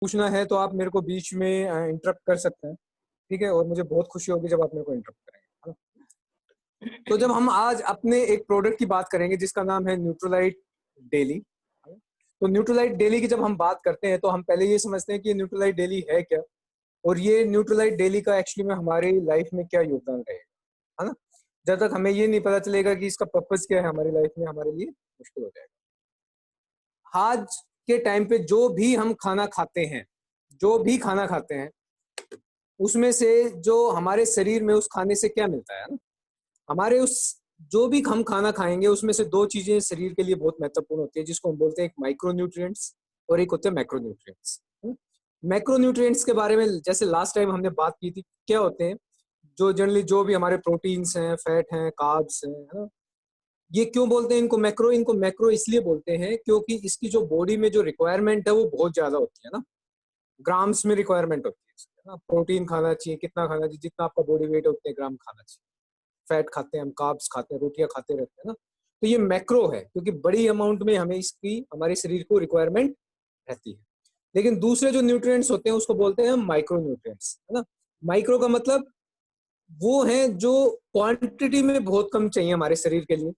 पूछना है तो आप मेरे को बीच में इंटरप्ट कर सकते हैं, ठीक है? और मुझे बहुत खुशी होगी जब आप मेरे को इंटरप्ट करेंगे, है ना? तो जब हम आज अपने एक प्रोडक्ट की बात करेंगे जिसका नाम है न्यूट्रोलाइट डेली, है ना? तो न्यूट्रोलाइट डेली की जब हम बात करते हैं तो हम पहले ये समझते हैं कि ये न्यूट्रोलाइट डेली है क्या? और ये न्यूट्रोलाइट डेली का एक्चुअली में हमारी लाइफ में क्या योगदान रहेगा, है ना? जब तक हमें ये नहीं पता चलेगा कि इसका पर्पस क्या है हमारी लाइफ में, हमारे लिए मुश्किल हो जाएगा। आज के टाइम पे जो भी हम खाना खाते हैं, जो भी खाना खाते हैं, उसमें से जो हमारे शरीर में उस खाने से क्या मिलता है ना? हमारे उस जो भी हम खाना खाएँगे उसमें से 2 चीज़ें शरीर के लिए बहुत महत्वपूर्ण होती है जिसको हम बोलते हैं एक माइक्रो न्यूट्रिएंट्स और एक होते हैं मैक्रो न्यूट्रिएंट्स। मैक्रो न्यूट्रिएंट्स के बारे में जैसे लास्ट टाइम हमने बात की थी, क्या होते हैं? जो जनरली जो भी हमारे प्रोटीन्स हैं, फैट हैं, कार्ब्स हैं, है ना? ये क्यों बोलते हैं इनको मैक्रो? इनको मैक्रो इसलिए बोलते हैं क्योंकि इसकी जो बॉडी में जो रिक्वायरमेंट है वो बहुत ज़्यादा होती है ना, ग्राम्स में रिक्वायरमेंट होती है इसकी, है ना? प्रोटीन खाना चाहिए, कितना खाना चाहिए, जितना आपका बॉडी वेट है उतने ग्राम खाना चाहिए। फैट खाते हैं हम, कार्ब्स खाते हैं, रोटियाँ खाते रहते हैं ना, तो ये मैक्रो है क्योंकि बड़ी अमाउंट में हमें इसकी हमारे शरीर को रिक्वायरमेंट रहती है। लेकिन दूसरे जो न्यूट्रिएंट्स होते हैं उसको बोलते हैं हम माइक्रो न्यूट्रिएंट्स, है ना? माइक्रो का मतलब वो हैं जो क्वांटिटी में बहुत कम चाहिए हमारे शरीर के लिए,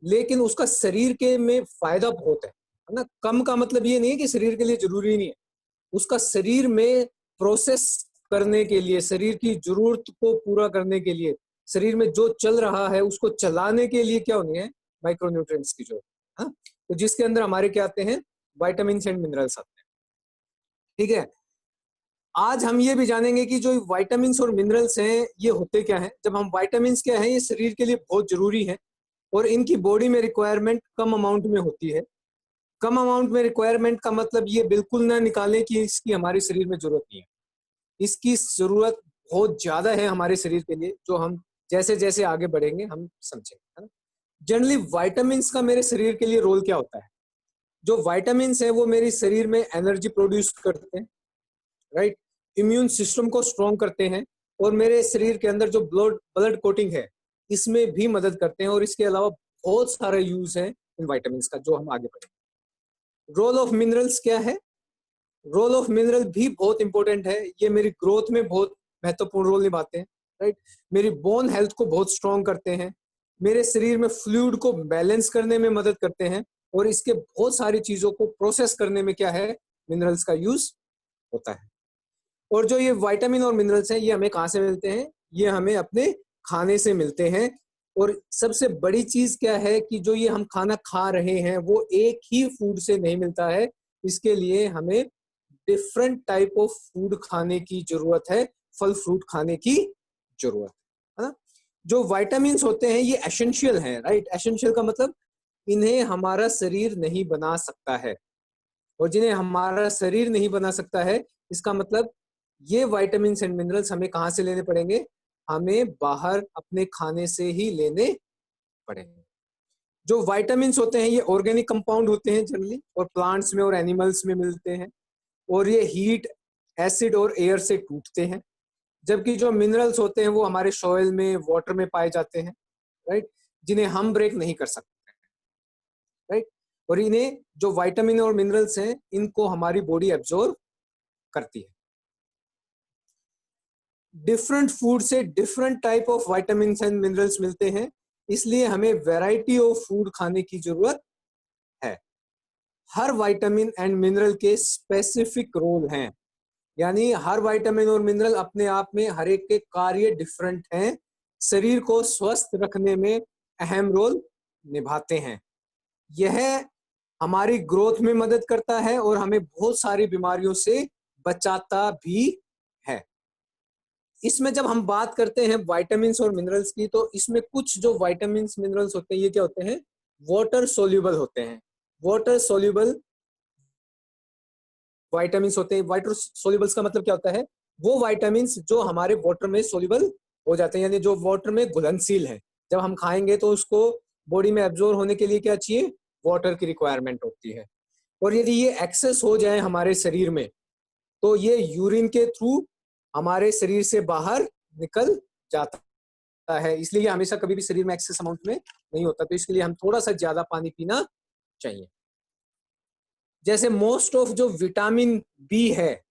लेकिन उसका शरीर के में फ़ायदा बहुत है ना? कम का मतलब ये नहीं है कि शरीर के लिए ज़रूरी नहीं है। उसका शरीर में प्रोसेस करने के लिए, शरीर की ज़रूरत को पूरा करने के लिए, शरीर में जो चल रहा है उसको चलाने के लिए क्या होनी है? माइक्रो न्यूट्रिएंट्स की ज़रूरत, हाँ? तो जिसके अंदर हमारे क्या आते हैं? विटामिन्स एंड मिनरल्स आते हैं, ठीक है? आज हम ये भी जानेंगे कि जो विटामिन्स और मिनरल्स हैं, ये होते क्या हैं? जब हम विटामिन्स क्या हैं, ये शरीर के लिए बहुत ज़रूरी हैं और इनकी बॉडी में रिक्वायरमेंट कम अमाउंट में होती है। कम अमाउंट में रिक्वायरमेंट का मतलब ये बिल्कुल ना निकालें कि इसकी हमारे शरीर में ज़रूरत नहीं है। इसकी ज़रूरत बहुत ज़्यादा है हमारे शरीर के लिए, जो हम जैसे-जैसे आगे बढ़ेंगे हम समझेंगे, है ना? जनरली विटामिन्स का मेरे शरीर के लिए रोल क्या होता है? जो विटामिन्स हैं, वो मेरे शरीर में एनर्जी प्रोड्यूस करते हैं, राइट? इम्यून सिस्टम को स्ट्रॉन्ग करते हैं और मेरे शरीर के अंदर जो ब्लड ब्लड कोटिंग है, इसमें भी मदद करते हैं और इसके अलावा बहुत सारा यूज़ है इन विटामिन्स का, जो हम आगे बढ़ेंगे। रोल ऑफ मिनरल्स क्या है? रोल ऑफ मिनरल भी बहुत इंपॉर्टेंट है। ये मेरी ग्रोथ में बहुत महत्वपूर्ण रोल निभाते हैं, राइट? मेरी बोन हेल्थ को बहुत स्ट्रॉन्ग करते हैं। मेरे शरीर में फ्लूइड को बैलेंस करने में मदद करते हैं और इसके बहुत सारी चीज़ों को प्रोसेस करने में क्या है? मिनरल्स का यूज़ होता है। और जो ये विटामिन और मिनरल्स हैं, ये हमें कहाँ से मिलते हैं? ये हमें अपने खाने से मिलते हैं और सबसे बड़ी चीज़ क्या है कि जो ये हम खाना खा रहे हैं, वो एक ही फूड से नहीं मिलता है। इसके लिए हमें डिफरेंट टाइप ऑफ फूड खाने की ज़रूरत है, फल-फ्रूट खाने की ज़रूरत है ना? जो विटामिन्स होते हैं, ये एसेंशियल हैं, राइट? एसेंशियल का मतलब इन्हें हमारा शरीर नहीं बना सकता है और जिन्हें हमारा शरीर नहीं बना सकता है, इसका मतलब ये विटामिन्स एंड मिनरल्स हमें कहाँ से लेने पड़ेंगे? हमें बाहर अपने खाने से ही लेने पड़ेंगे। जो विटामिन्स होते हैं, ये ऑर्गेनिक कंपाउंड होते हैं जनरली और प्लांट्स में और एनिमल्स में मिलते हैं और ये हीट, एसिड और एयर से टूटते हैं। जबकि जो मिनरल्स होते हैं, वो हमारे सॉइल में, वाटर में पाए जाते हैं, राइट? जिन्हें हम ब्रेक नहीं कर सकते, राइट? और इन्हें जो विटामिन और मिनरल्स हैं, इनको हमारी बॉडी एब्ज़ॉर्ब करती है। डिफरेंट फूड से different type of vitamins and minerals मिलते हैं, इसलिए हमें वैरायटी ऑफ फूड खाने की ज़रूरत है। हर विटामिन एंड मिनरल के स्पेसिफिक रोल हैं, यानी हर विटामिन और मिनरल अपने आप में हर एक के कार्य डिफरेंट हैं, शरीर को स्वस्थ रखने में अहम रोल निभाते हैं। यह हमारी ग्रोथ में मदद करता है और हमें बहुत सारी बीमारियों से बचाता भी है। इसमें जब हम बात करते हैं विटामिन्स और मिनरल्स की, तो इसमें कुछ जो विटामिन्स, मिनरल्स होते हैं, ये क्या होते हैं? वाटर सोल्यूबल होते हैं। वाटर सोल्यूबल विटामिन्स होते हैं। वाटर सोल्यूबल्स का मतलब क्या होता है? वो विटामिन्स जो हमारे वाटर में सोल्यूबल हो जाते हैं, यानी जो वाटर में घुलनशील हैं। जब हम खाएँगे तो उसको बॉडी में एब्ज़ॉर्ब होने के लिए क्या चाहिए? वाटर की रिक्वायरमेंट होती है। और यदि ये एक्सेस हो जाए हमारे शरीर में, तो ये यूरिन के थ्रू हमारे शरीर से बाहर निकल जाता है। इसलिए ये हमेशा कभी भी शरीर में एक्सेस अमाउंट में नहीं होता। तो इसके लिए हम थोड़ा-सा ज़्यादा पानी पीना चाहिए। जैसे मोस्ट ऑफ जो विटामिन बी है,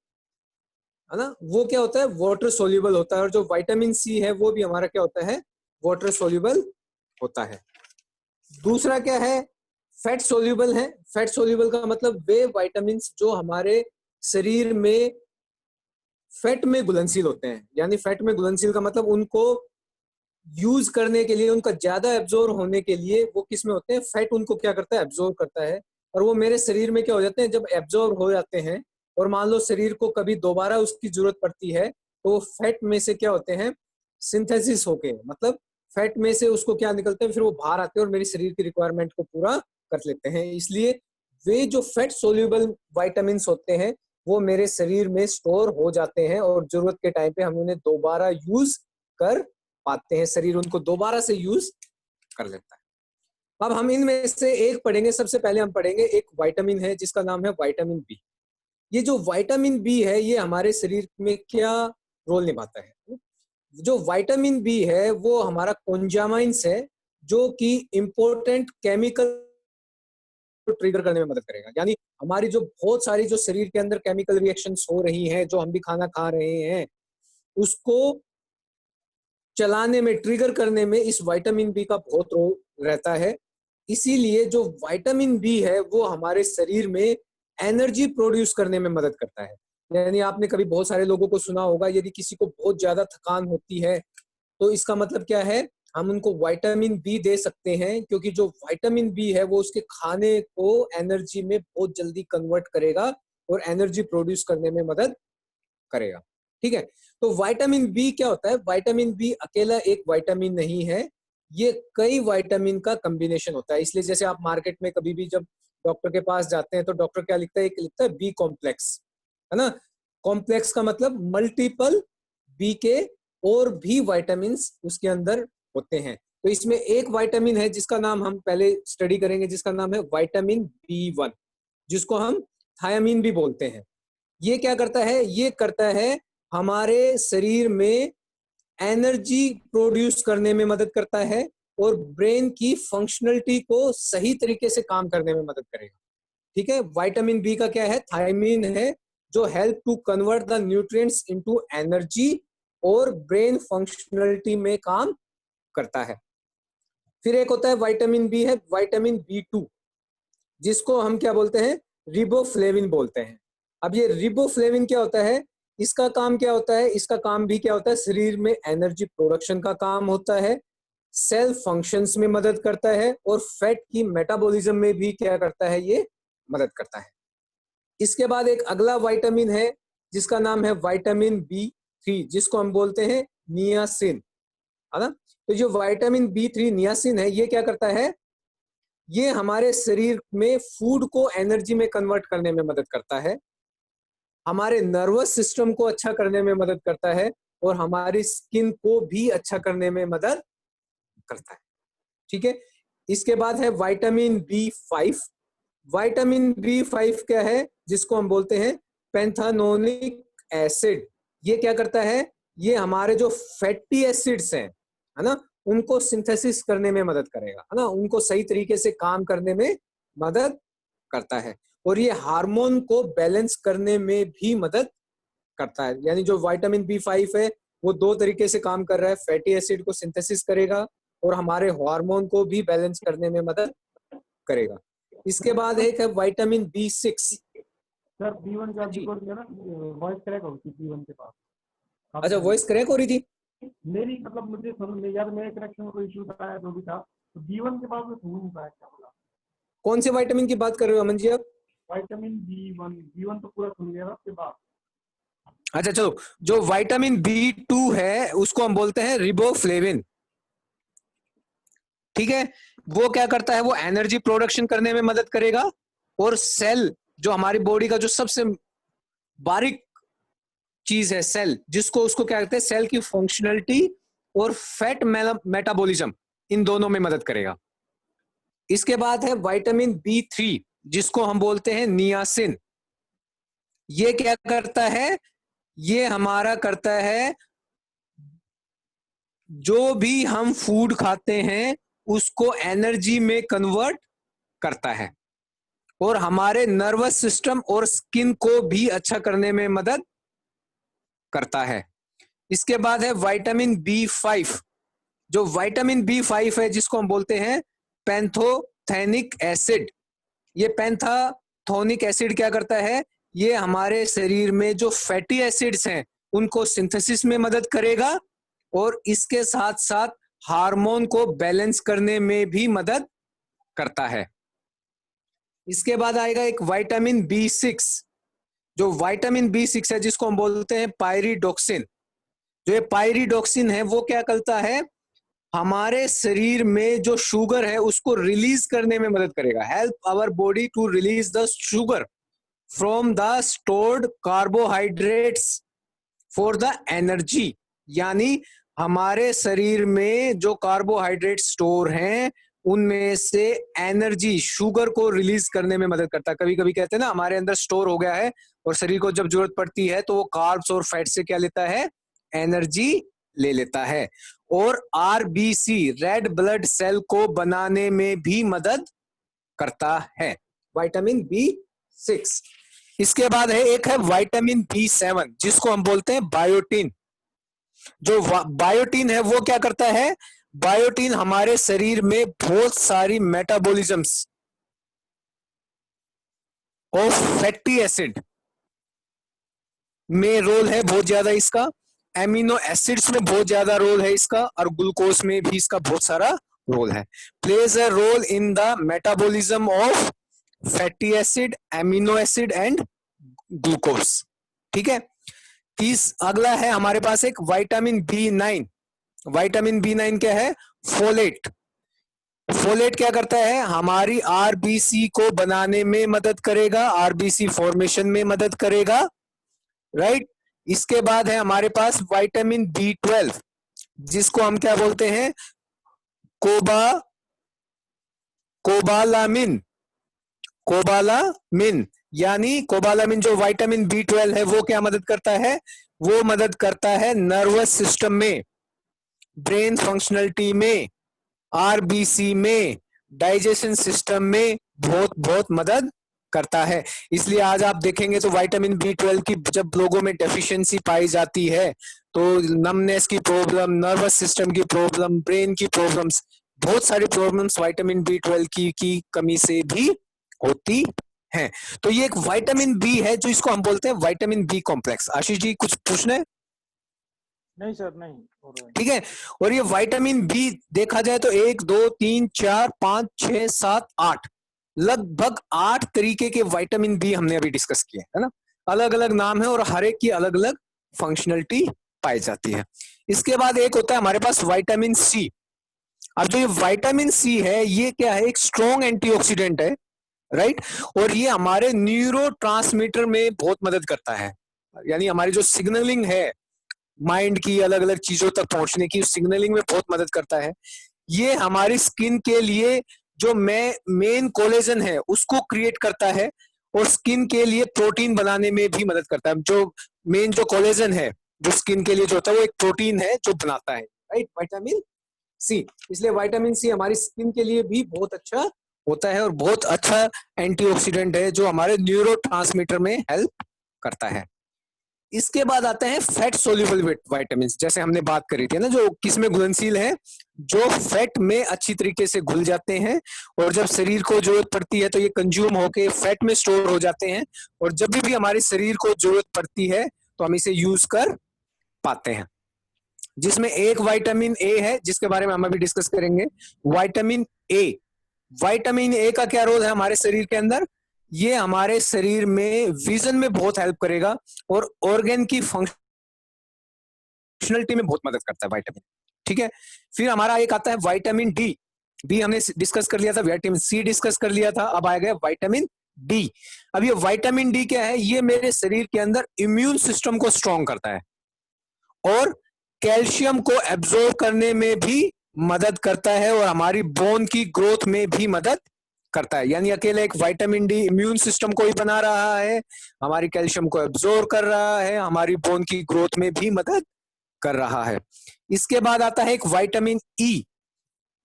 है ना, वो क्या होता है, वाटर सोल्यूबल होता है। और जो विटामिन सी है वो भी हमारा क्या होता है, वाटर सोल्यूबल होता है। दूसरा क्या है, फैट सोल्यूबल है। फैट सोल्यूबल का मतलब वे विटामिन जो हमारे शरीर में फैट में घुलनशील होते हैं। यानी फैट में घुलनशील का मतलब उनको यूज करने के लिए, उनका ज्यादा एब्जॉर्ब होने के लिए वो किस में होते हैं, फैट उनको क्या करता है, एब्जॉर्ब करता है। और वो मेरे शरीर में क्या हो जाते हैं, जब एब्जॉर्ब हो जाते हैं और मान लो शरीर को कभी दोबारा उसकी जरूरत पड़ती है, तो वो फैट में से क्या होते हैं, सिंथेसिस होके, मतलब फैट में से उसको क्या निकलते हैं, फिर वो बाहर आते हैं और मेरी शरीर की रिक्वायरमेंट को पूरा कर लेते हैं। इसलिए वे जो फैट सोल्यूबल वाइटामिन होते हैं वो मेरे शरीर में स्टोर हो जाते हैं और जरूरत के टाइम पे हम उन्हें दोबारा यूज कर पाते हैं, शरीर उनको दोबारा से यूज कर लेता है। अब हम इनमें से एक पढ़ेंगे। सबसे पहले हम पढ़ेंगे एक विटामिन है जिसका नाम है विटामिन बी। ये जो विटामिन बी है ये हमारे शरीर में क्या रोल निभाता है। जो विटामिन बी है वो हमारा कोंजामाइंस है, जो कि इंपॉर्टेंट केमिकल को ट्रिगर करने में मदद करेगा। यानी हमारी जो बहुत सारी जो शरीर के अंदर केमिकल रिएक्शंस हो रही हैं, जो हम भी खाना खा रहे हैं, उसको चलाने में, ट्रिगर करने में इस विटामिन बी का बहुत रोल रहता है। इसीलिए जो विटामिन बी है वो हमारे शरीर में एनर्जी प्रोड्यूस करने में मदद करता है। यानी आपने कभी बहुत सारे लोगों को सुना होगा, यदि किसी को बहुत ज्यादा थकान होती है तो इसका मतलब क्या है, हम उनको विटामिन बी दे सकते हैं, क्योंकि जो विटामिन बी है वो उसके खाने को एनर्जी में बहुत जल्दी कन्वर्ट करेगा और एनर्जी प्रोड्यूस करने में मदद करेगा। ठीक है, तो विटामिन बी क्या होता है, विटामिन बी अकेला एक विटामिन नहीं है, ये कई विटामिन का कॉम्बिनेशन होता है। इसलिए जैसे आप मार्केट में कभी भी जब डॉक्टर के पास जाते हैं तो डॉक्टर क्या लिखता है, एक लिखता है बी कॉम्प्लेक्स, है ना। कॉम्प्लेक्स का मतलब मल्टीपल बी के और भी विटामिन उसके अंदर होते हैं। तो इसमें एक विटामिन है जिसका नाम हम पहले स्टडी करेंगे, जिसका नाम है विटामिन बी 1, जिसको हम थायामीन भी बोलते हैं। ये क्या करता है, ये करता है हमारे शरीर में एनर्जी प्रोड्यूस करने में मदद करता है और ब्रेन की फंक्शनलिटी को सही तरीके से काम करने में मदद करेगा। ठीक है, विटामिन बी का क्या है, थायमीन है, जो help to convert the nutrients into energy और ब्रेन फंक्शनलिटी में काम करता है। फिर एक होता है विटामिन बी है विटामिन बी 2, जिसको हम क्या बोलते हैं, रिबोफ्लेविन बोलते हैं। अब ये रिबोफ्लेविन क्या होता है, इसका काम क्या होता है, इसका काम भी क्या होता है, शरीर में एनर्जी प्रोडक्शन का काम होता है, सेल फंक्शंस में मदद करता है और फैट की मेटाबॉलिज्म में भी क्या करता है, ये मदद करता है। इसके बाद एक अगला विटामिन है जिसका नाम है विटामिन बी 3, जिसको हम बोलते हैं नियासिन, है ना। तो जो विटामिन बी 3 नियासिन है, ये क्या करता है, ये हमारे शरीर में फूड को एनर्जी में कन्वर्ट करने में मदद करता है, हमारे नर्वस सिस्टम को अच्छा करने में मदद करता है और हमारी स्किन को भी अच्छा करने में मदद करता है। ठीक है, इसके बाद है विटामिन बी 5। विटामिन बी 5 क्या है, जिसको हम बोलते हैं पेंथानोनिक एसिड। ये क्या करता है, ये हमारे जो फैटी एसिड्स हैं, है ना, उनको सिंथेसिस करने में मदद करेगा, है ना, उनको सही तरीके से काम करने में मदद करता है। और ये हार्मोन को बैलेंस करने में भी मदद करता है। यानी जो विटामिन बी 5 है वो दो तरीके से काम कर रहा है, फैटी एसिड को सिंथेसिस करेगा और हमारे हार्मोन को भी बैलेंस करने में मदद करेगा। इसके बाद एक है विटामिन बी 6। सर B1 का जी, बिकॉज मेरा वॉइस क्रैक हो गई थी B1 के पास। अच्छा, वॉइस क्रैक हो रही थी। मेरी मतलब मुझे समझ में यार मेरे कनेक्शन में कोई इशू था जो भी था, तो B1 के बाद में सुन नहीं पाया क्या बोला। कौन से विटामिन की बात कर रहे हो अमन जी आप? विटामिन B1 तो पूरा सुन गया था, उसके बाद अच्छा चलो, जो विटामिन बी 2 है उसको हम बोलते हैं रिबोफ्लेविन। ठीक है, वो क्या करता है, वो एनर्जी प्रोडक्शन करने में मदद करेगा और सेल, जो हमारी बॉडी का जो सबसे बारीक चीज है सेल, जिसको उसको क्या कहते हैं, सेल की फंक्शनलिटी और फैट मेटाबॉलिज्म, इन दोनों में मदद करेगा। इसके बाद है विटामिन बी 3, जिसको हम बोलते हैं नियासिन। ये क्या करता है, ये हमारा करता है, जो भी हम फूड खाते हैं उसको एनर्जी में कन्वर्ट करता है और हमारे नर्वस सिस्टम और स्किन को भी अच्छा करने में मदद करता है। इसके बाद है विटामिन B5। जो विटामिन B5 है जिसको हम बोलते हैं पैंथोथेनिक एसिड। ये पैंथोथेनिक एसिड क्या करता है, ये हमारे शरीर में जो फैटी एसिड्स हैं उनको सिंथेसिस में मदद करेगा और इसके साथ साथ हार्मोन को बैलेंस करने में भी मदद करता है। इसके बाद आएगा एक विटामिन B6। जो विटामिन B6 है जिसको हम बोलते हैं पायरिडोक्सिन। जो ये पायरिडोक्सिन है वो क्या करता है, हमारे शरीर में जो शुगर है उसको रिलीज करने में मदद करेगा। Help our body to release the sugar from the stored carbohydrates for the energy. यानी हमारे शरीर में जो कार्बोहाइड्रेट स्टोर हैं उनमें से एनर्जी शुगर को रिलीज करने में मदद करता है। कभी कभी कहते हैं ना हमारे अंदर स्टोर हो गया है और शरीर को जब जरूरत पड़ती है तो वो कार्ब्स और फैट से क्या लेता है, एनर्जी ले लेता है। और आरबीसी रेड ब्लड सेल को बनाने में भी मदद करता है विटामिन B6। इसके बाद है एक है विटामिन B7 जिसको हम बोलते हैं बायोटिन। जो बायोटिन है वो क्या करता है, बायोटिन हमारे शरीर में बहुत सारी मेटाबॉलिज्म्स ऑफ फैटी एसिड में रोल है बहुत ज्यादा इसका, एमिनो एसिड्स में बहुत ज्यादा रोल है इसका, और ग्लूकोज में भी इसका बहुत सारा रोल है। Plays a role in the metabolism of fatty acid, amino acid and glucose. ठीक है। अगला है हमारे पास एक विटामिन B9। विटामिन B9 क्या है, फोलेट। फोलेट क्या करता है, हमारी आरबीसी को बनाने में मदद करेगा, आरबीसी फॉर्मेशन में मदद करेगा, राइट। इसके बाद है हमारे पास विटामिन B12 जिसको हम क्या बोलते हैं, कोबालामिन। कोबालामिन यानी कोबालामिन जो विटामिन B12 है वो क्या मदद करता है, वो मदद करता है नर्वस सिस्टम में, ब्रेन फंक्शनलिटी में, आरबीसी में, डाइजेशन सिस्टम में बहुत बहुत मदद करता है। इसलिए आज आप देखेंगे तो विटामिन B12 की जब लोगों में डेफिशिएंसी पाई जाती है तो नमनेस की प्रॉब्लम, नर्वस सिस्टम की प्रॉब्लम, ब्रेन की प्रॉब्लम्स, बहुत सारी प्रॉब्लम्स विटामिन B12 की कमी से भी होती हैं। तो ये एक विटामिन बी है जो इसको हम बोलते हैं vitamin B complex. Ashish ji कुछ पूछना है? नहीं सर, नहीं। ठीक है। और ये विटामिन बी देखा जाए तो 1 2 3 4 5 6 7 8 लगभग 8 तरीके के विटामिन बी हमने अभी डिस्कस किए है ना। अलग अलग नाम है और हर एक की अलग अलग फंक्शनलिटी पाई जाती है। इसके बाद एक होता है हमारे पास विटामिन सी। अब जो ये विटामिन सी है ये क्या है, एक स्ट्रॉन्ग एंटीऑक्सीडेंट है, राइट। और ये हमारे न्यूरोट्रांसमीटर में बहुत मदद करता है। यानी हमारी जो सिग्नलिंग है माइंड की अलग अलग चीजों तक पहुंचने की, सिग्नलिंग में बहुत मदद करता है। ये हमारी स्किन के लिए जो मेन कोलेजन है उसको क्रिएट करता है और स्किन के लिए प्रोटीन बनाने में भी मदद करता है। जो मेन जो कोलेजन है जो स्किन के लिए जो होता है वो एक प्रोटीन है जो बनाता है, राइट, विटामिन सी। इसलिए विटामिन सी हमारी स्किन के लिए भी बहुत अच्छा होता है और बहुत अच्छा एंटीऑक्सीडेंट है जो हमारे न्यूरोट्रांसमीटर में हेल्प करता है। इसके बाद आते हैं फैट सोल्यूबल विटामिन, जैसे हमने बात करी थी ना, जो किसमें घुलनशील है, जो फैट में अच्छी तरीके से घुल जाते हैं और जब शरीर को जरूरत पड़ती है तो ये कंज्यूम होके फैट में स्टोर हो जाते हैं और जब भी हमारे शरीर को जरूरत पड़ती है तो हम इसे यूज कर पाते हैं। जिसमें एक विटामिन ए है जिसके बारे में हम अभी डिस्कस करेंगे, विटामिन ए। विटामिन ए का क्या रोल है हमारे शरीर के अंदर, ये हमारे शरीर में विजन में बहुत हेल्प करेगा और ऑर्गन की फंक्शनलिटी में बहुत मदद करता है विटामिन। ठीक है। फिर हमारा एक आता है विटामिन डी। बी हमने डिस्कस कर लिया था, विटामिन सी डिस्कस कर लिया था, अब आएगा विटामिन डी। अब ये विटामिन डी क्या है, ये मेरे शरीर के अंदर इम्यून सिस्टम को स्ट्रॉन्ग करता है और कैल्शियम को एब्जॉर्ब करने में भी मदद करता है और हमारी बोन की ग्रोथ में भी मदद करता है। यानी अकेले एक विटामिन डी इम्यून सिस्टम को ही बना रहा है, हमारी कैल्शियम को एब्जॉर्ब कर रहा है, हमारी बोन की ग्रोथ में भी मदद कर रहा है। इसके बाद आता है एक विटामिन ई।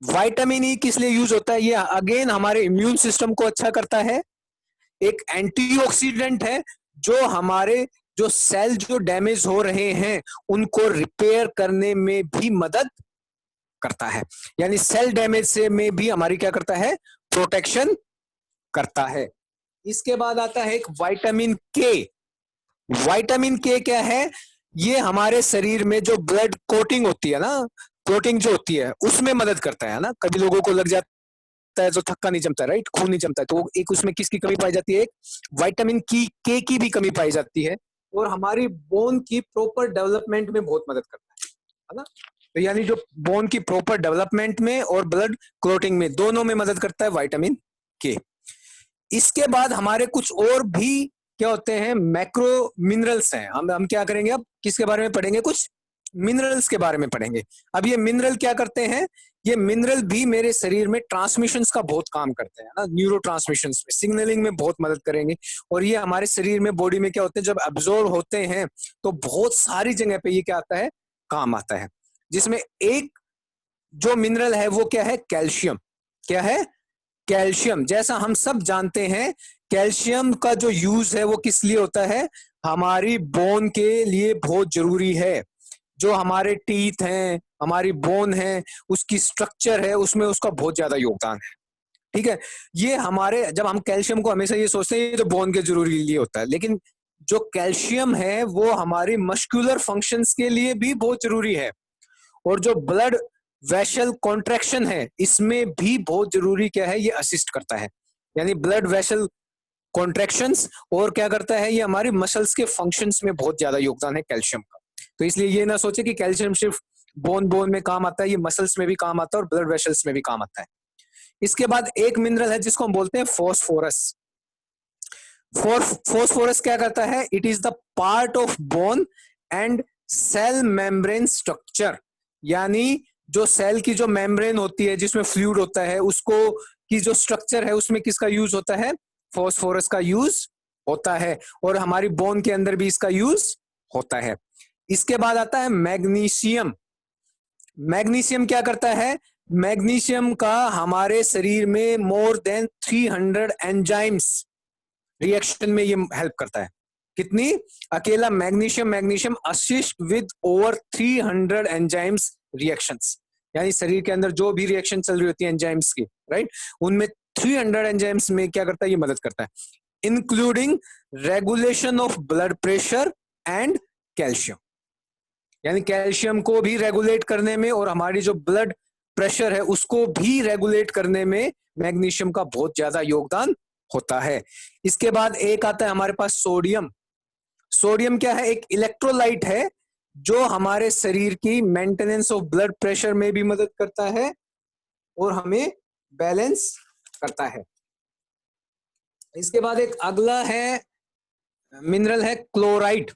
विटामिन ई किस लिए यूज होता है, ये अगेन हमारे इम्यून सिस्टम को अच्छा करता है, एक एंटीऑक्सीडेंट है जो हमारे जो सेल जो डैमेज हो रहे हैं उनको रिपेयर करने में भी मदद करता है। यानी सेल डैमेज से में भी हमारी क्या करता है, प्रोटेक्शन करता है। इसके बाद आता है एक विटामिन के। विटामिन के क्या है, ये हमारे शरीर में जो ब्लड कोटिंग होती है ना, कोटिंग जो होती है उसमें मदद करता है ना। कभी लोगों को लग जाता है जो थक्का नहीं जमता, राइट, खून नहीं जमता है, तो एक उसमें किसकी कमी पाई जाती है, एक विटामिन की के की भी कमी पाई जाती है, और हमारी बोन की प्रॉपर डेवलपमेंट में बहुत मदद करता है ना। तो यानी जो बोन की प्रॉपर डेवलपमेंट में और ब्लड क्लोटिंग में, दोनों में मदद करता है विटामिन के। इसके बाद हमारे कुछ और भी क्या होते हैं, मैक्रो मिनरल्स हैं। हम क्या करेंगे, अब किसके बारे में पढ़ेंगे, कुछ मिनरल्स के बारे में पढ़ेंगे। अब ये मिनरल क्या करते हैं, ये मिनरल भी मेरे शरीर में ट्रांसमिशंस का बहुत काम करते हैं ना, न्यूरो ट्रांसमिशंस में, सिग्नलिंग में बहुत मदद करेंगे। और ये हमारे शरीर में, बॉडी में क्या होते हैं, जब एब्जॉर्ब होते हैं तो बहुत सारी जगह पे ये क्या आता है, काम आता है। जिसमें एक जो मिनरल है वो क्या है, कैल्शियम। क्या है, कैल्शियम। जैसा हम सब जानते हैं, कैल्शियम का जो यूज है वो किस लिए होता है, हमारी बोन के लिए बहुत जरूरी है। जो हमारे टीथ हैं, हमारी बोन है, उसकी स्ट्रक्चर है, उसमें उसका बहुत ज्यादा योगदान है। ठीक है, ये हमारे, जब हम कैल्शियम को हमेशा ये सोचते हैं ये तो बोन के जरूरी लिए होता है, लेकिन जो कैल्शियम है वो हमारी मस्कुलर फंक्शंस के लिए भी बहुत जरूरी है। और जो ब्लड वेसल कॉन्ट्रैक्शन है इसमें भी बहुत जरूरी क्या है, ये असिस्ट करता है। यानी ब्लड वेसल कॉन्ट्रैक्शंस, और क्या करता है, ये हमारी मसल्स के फंक्शंस में बहुत ज्यादा योगदान है कैल्शियम का। तो इसलिए ये ना सोचे कि कैल्शियम सिर्फ बोन में काम आता है, ये मसल्स में भी काम आता है और ब्लड वेसल्स में भी काम आता है। इसके बाद एक मिनरल है जिसको हम बोलते हैं फॉस्फोरस। फॉस्फोरस क्या करता है, it is the part of bone and cell membrane structure. यानी जो सेल की जो मेम्ब्रेन होती है जिसमें फ्लूइड होता है, उसको की जो स्ट्रक्चर है उसमें किसका यूज होता है, फॉस्फोरस का यूज होता है। और हमारी बोन के अंदर भी इसका यूज होता है। इसके बाद आता है मैग्नीशियम। मैग्नीशियम क्या करता है, मैग्नीशियम का हमारे शरीर में मोर देन 300 एंजाइम्स रिएक्शन में ये हेल्प करता है। कितनी, अकेला magnesium assist with over 300 enzymes reactions. यानी शरीर के अंदर जो भी रिएक्शन चल रही होती है एंजाइम्स की, राइट, उनमें 300 एंजाइम्स में क्या करता है, ये मदद करता है। Including regulation of blood pressure and calcium. यानी कैल्शियम को भी रेगुलेट करने में और हमारी जो ब्लड प्रेशर है उसको भी रेगुलेट करने में मैग्नीशियम का बहुत ज्यादा योगदान होता है। इसके बाद एक आता है हमारे पास सोडियम। सोडियम क्या है, एक इलेक्ट्रोलाइट है जो हमारे शरीर की मेंटेनेंस ऑफ ब्लड प्रेशर में भी मदद करता है और हमें बैलेंस करता है। इसके बाद एक अगला है मिनरल है क्लोराइड,